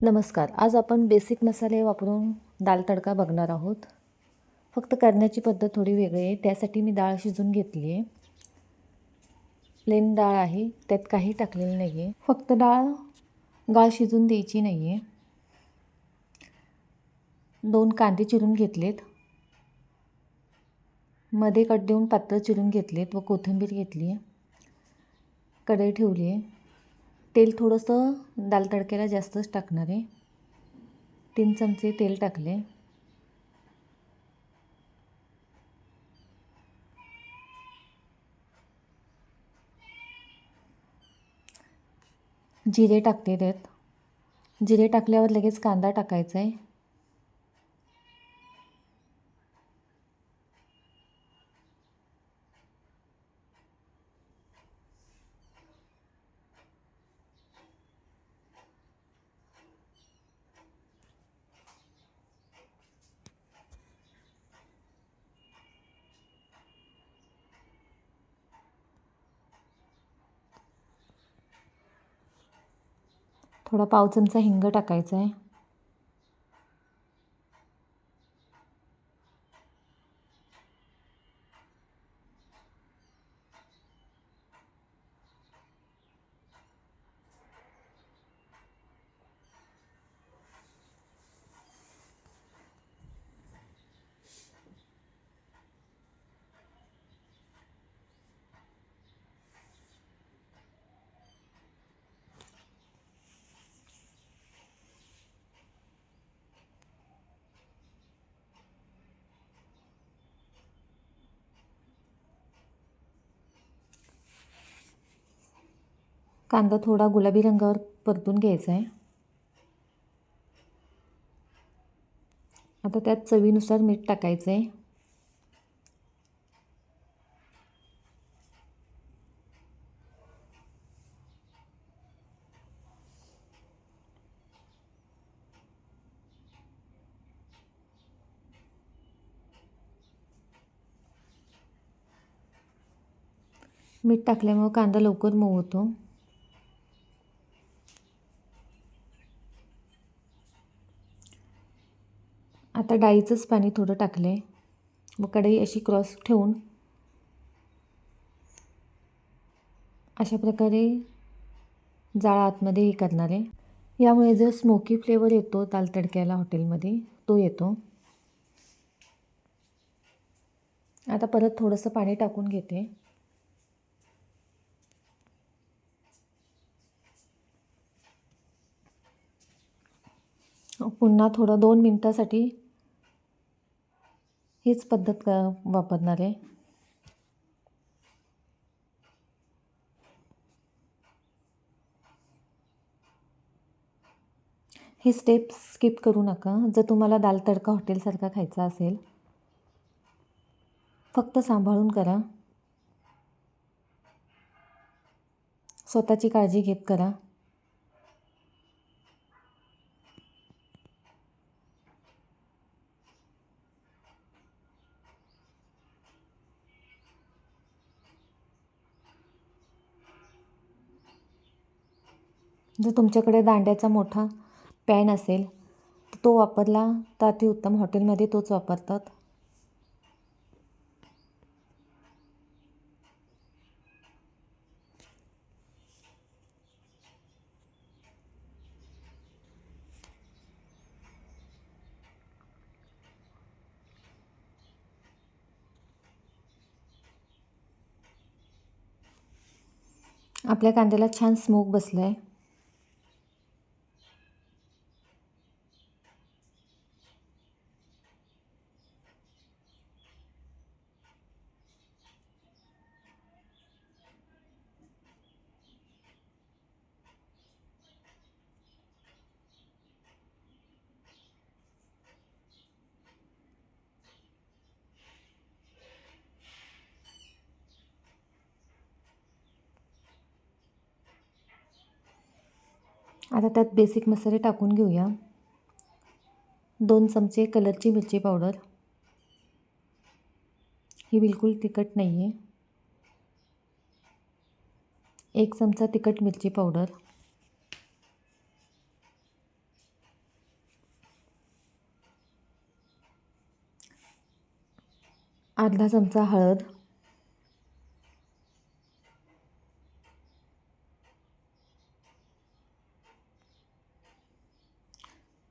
नमस्कार. आज आपण बेसिक मसाले वापरून दाल तडका बघणार आहोत. फक्त करण्याची पद्धत थोडी वेगळी आहे. त्यासाठी मी डाळ शिजवून घेतली आहे. प्लेन डाळ आहे, त्यात काही टाकलेलं नाही आहे. फक्त डाळ शिजून द्यायची नाही आहे. 2 कांदे चिरून घेतलेत. मध्ये कट देऊन पातळ चिरून घेतलेत व कोथिंबीर घेतली आहे. कढई ठेवली आहे. तेल थोडंसं दाल तडक्याला जास्तच टाकणार आहे. 3 चमचे तेल टाकले. जिरे टाकते त्यात. जिरे टाकल्यावर लगेच कांदा टाकायचा आहे. थोडा पाव चमचा हिंग टाकायचा आहे. कांदा थोडा गुलाबी रंगावर परतून घ्यायचा आहे. आता त्यात चवीनुसार मीठ टाकायचं आहे. मीठ टाकल्यामुळं कांदा लवकर मऊ होतो. आता डाळीचंच पाणी थोडं टाकलं आहे व कढई अशी क्रॉस ठेवून अशा प्रकारे जाळं आतमध्ये हे करणार आहे. यामुळे जो स्मोकी फ्लेवर येतो दाल तडक्याला हॉटेलमध्ये तो येतो. आता परत थोडंसं पाणी टाकून घेते. पुन्हा थोडं 2 मिनटासाठी हीच पद्धत वापरणार आहे. ही स्टेप स्किप करू नका. जर तुम्हाला दाल तडका हॉटेलसारखा खायचा असेल, फक्त सांभाळून करा. स्वतःची काळजी घेत करा. जर तुमच्याकडे दांड्याचा मोठा पॅन असेल तर तो वापरला तर अतिउत्तम. हॉटेलमध्ये तोच वापरतात. आपल्या कांद्याला छान स्मोक बसला आहे. आता त्यात बेसिक मसाले टाकून घेऊया. 2 चमचे कलरची मिरची पावडर. ही बिलकुल तिखट नाही आहे. 1 चमचा तिखट मिरची पावडर. अर्धा चमचा हळद,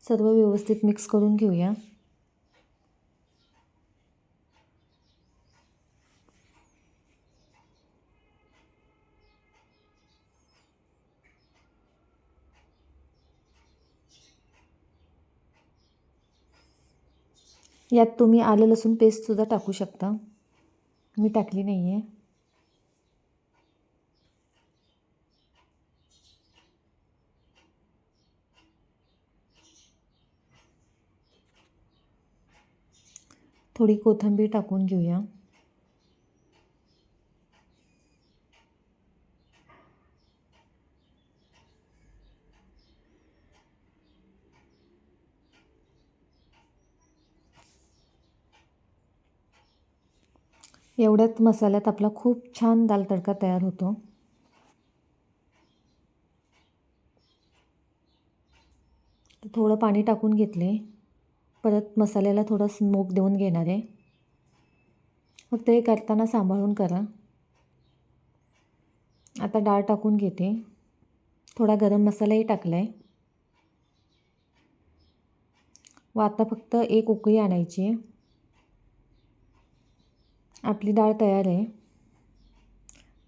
सर्व व्यवस्थित मिक्स करून घेऊया. यात तुम्ही आलं लसूण पेस्टसुद्धा टाकू शकता, मी टाकली नाही आहे. थोडी कोथिंबीर टाकून घेऊया. एवढ्यात मसाल्यात आपला खूप छान दाल तडका तयार होतो. थोडं पाणी टाकून घेतले, परत मसाल्याला थोडा स्मोक देऊन घेणार आहे. फक्त हे करताना सांभाळून करा. आता डाळ टाकून घेते. थोडा गरम मसालाही टाकला आहे. व आता फक्त एक उकळी आणायची आहे. आपली डाळ तयार आहे.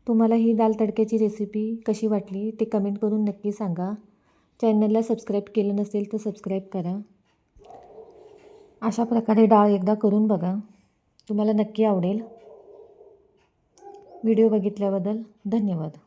तुम्हाला ही दाल तडक्याची रेसिपी कशी वाटली ते कमेंट करून नक्की सांगा. चॅनलला सबस्क्राईब केलं नसेल तर सबस्क्राईब करा. अशा प्रकारे डाळ एकदा करून बघा, तुम्हाला नक्की आवडेल. व्हिडिओ बघितल्याबद्दल धन्यवाद.